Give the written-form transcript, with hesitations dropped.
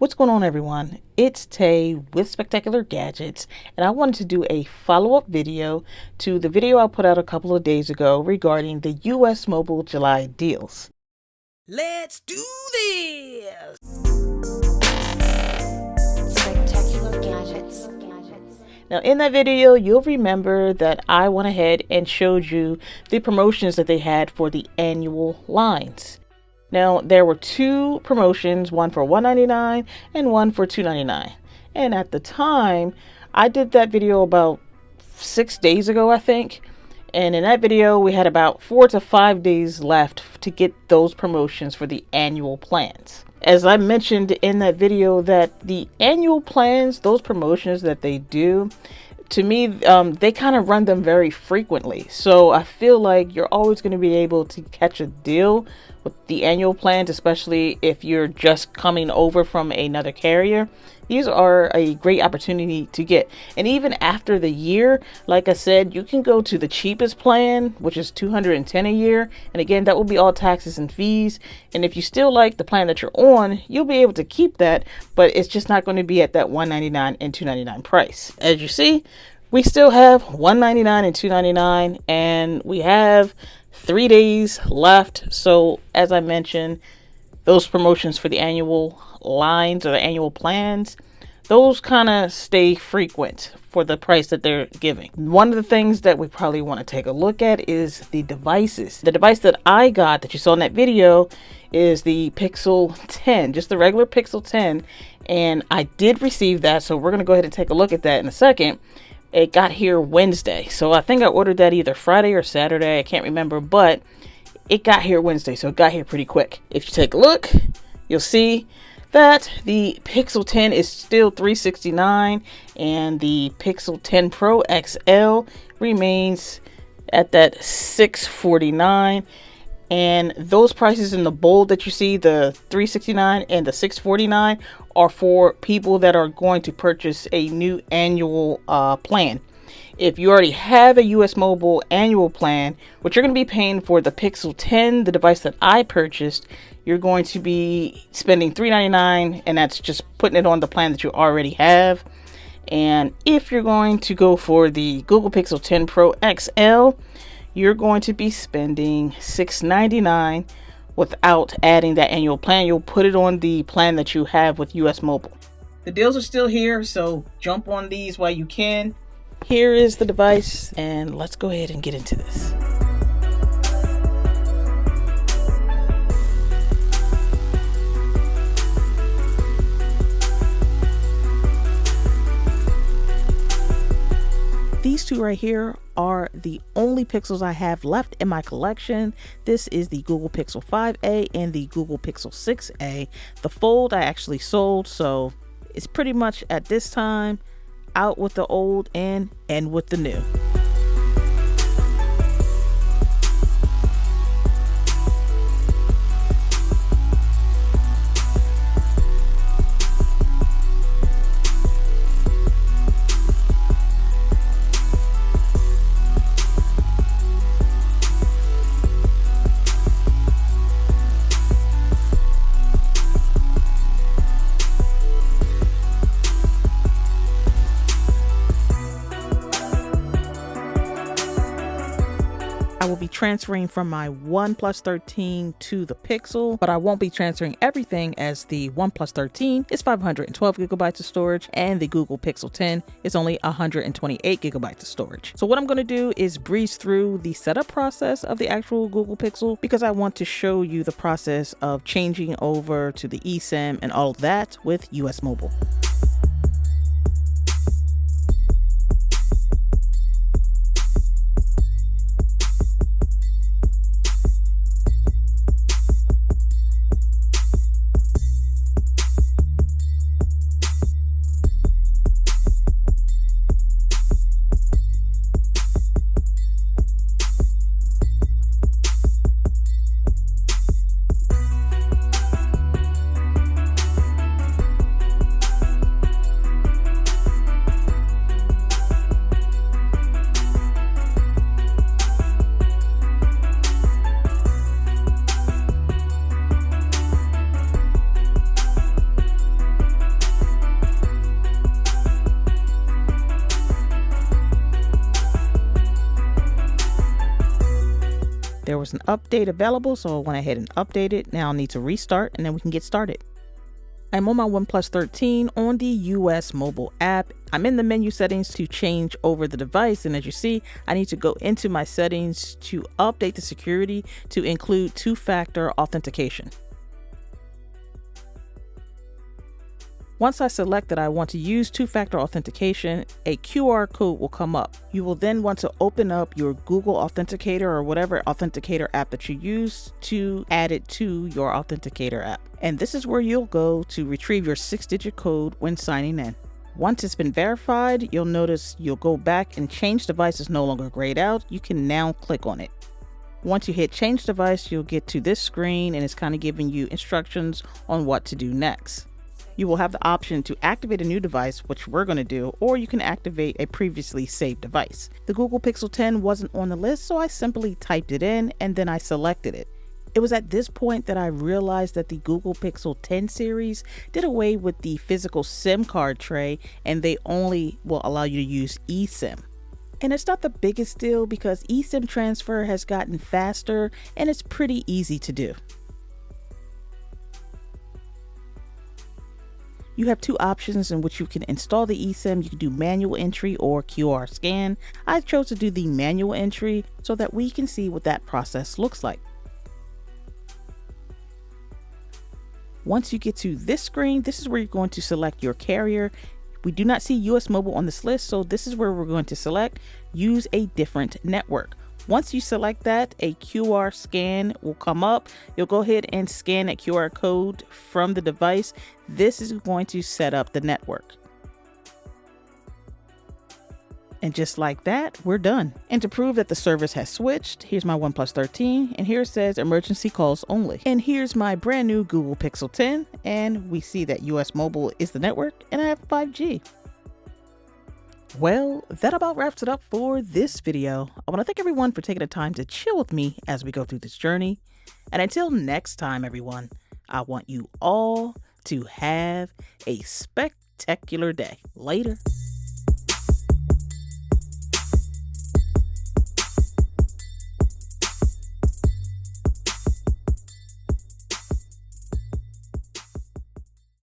What's going on, everyone? It's Tay with SpecTechular Gadgets, and I wanted to do a follow-up video to the video I put out a couple of days ago regarding the US Mobile July deals. Let's do this! SpecTechular Gadgets. Now, in that video, you'll remember that I went ahead and showed you the promotions that they had for the annual lines. Now, there were two promotions, one for $199 and one for $299. And at the time, I did that video about 6 days ago, I think. And in that video, we had about 4 to 5 days left to get those promotions for the annual plans. As I mentioned in that video, that the annual plans, those promotions that they do, to me, they kind of run them very frequently. So I feel like you're always going to be able to catch a deal with the annual plans, especially if you're just coming over from another carrier. These are a great opportunity to get. And even after the year, like I said, you can go to the cheapest plan, which is $210 a year. And again, that will be all taxes and fees. And if you still like the plan that you're on, you'll be able to keep that, but it's just not going to be at that $199 and $299 price. As you see, we still have $199 and $299, and we have 3 days left. So as I mentioned, those promotions for the annual lines or the annual plans, those kind of stay frequent for the price that they're giving. One of the things that we probably want to take a look at is the devices. The device that I got that you saw in that video is the Pixel 10, just the regular Pixel 10. And I did receive that, so we're going to go ahead and take a look at that in a second. It got here Wednesday, so I think I ordered that either Friday or Saturday, I can't remember, but it got here Wednesday, so it got here pretty quick. If you take a look, you'll see that the Pixel 10 is still $369, and the Pixel 10 Pro XL remains at that $649. And those prices in the bold that you see, the $369 and the $649, are for people that are going to purchase a new annual plan. If you already have a US Mobile annual plan, what you're going to be paying for the Pixel 10, the device that I purchased, you're going to be spending $399, and that's just putting it on the plan that you already have. And if you're going to go for the Google Pixel 10 Pro XL, you're going to be spending $699 without adding that annual plan. You'll put it on the plan that you have with US Mobile. The deals are still here, so jump on these while you can. Here is the device, and let's go ahead and get into this. These two right here are the only Pixels I have left in my collection. This is the Google Pixel 5a and the Google Pixel 6a. The Fold I actually sold, so it's pretty much at this time out with the old and with the new. I will be transferring from my OnePlus 13 to the Pixel, but I won't be transferring everything, as the OnePlus 13 is 512 gigabytes of storage and the Google Pixel 10 is only 128 gigabytes of storage. So what I'm going to do is breeze through the setup process of the actual Google Pixel, because I want to show you the process of changing over to the eSIM and all of that with US Mobile. was an update available, so I went ahead and updated. Now I'll need to restart and then we can get started. I'm on my OnePlus 13 on the US mobile app. I'm in the menu settings to change over the device, and as you see, I need to go into my settings to update the security to include two-factor authentication. Once I select that I want to use two-factor authentication, a QR code will come up. You will then want to open up your Google Authenticator or whatever authenticator app that you use to add it to your authenticator app. And this is where you'll go to retrieve your 6-digit code when signing in. Once it's been verified, you'll notice you'll go back and change device is no longer grayed out. You can now click on it. Once you hit change device, you'll get to this screen and it's kind of giving you instructions on what to do next. You will have the option to activate a new device, which we're going to do, or you can activate a previously saved device. The Google Pixel 10 wasn't on the list, so I simply typed it in and then I selected it. It was at this point that I realized that the Google Pixel 10 series did away with the physical SIM card tray and they only will allow you to use eSIM. And it's not the biggest deal because eSIM transfer has gotten faster and it's pretty easy to do. You have two options in which you can install the eSIM. You can do manual entry or QR scan. I chose to do the manual entry so that we can see what that process looks like. Once you get to this screen, this is where you're going to select your carrier. We do not see US Mobile on this list, so this is where we're going to select use a different network. Once you select that, a QR scan will come up. You'll go ahead and scan that QR code from the device. This is going to set up the network. And just like that, we're done. And to prove that the service has switched, here's my OnePlus 13, and here it says emergency calls only. And here's my brand new Google Pixel 10, and we see that US Mobile is the network, and I have 5G. Well, that about wraps it up for this video. I want to thank everyone for taking the time to chill with me as we go through this journey. And until next time, everyone, I want you all to have a spectacular day. Later.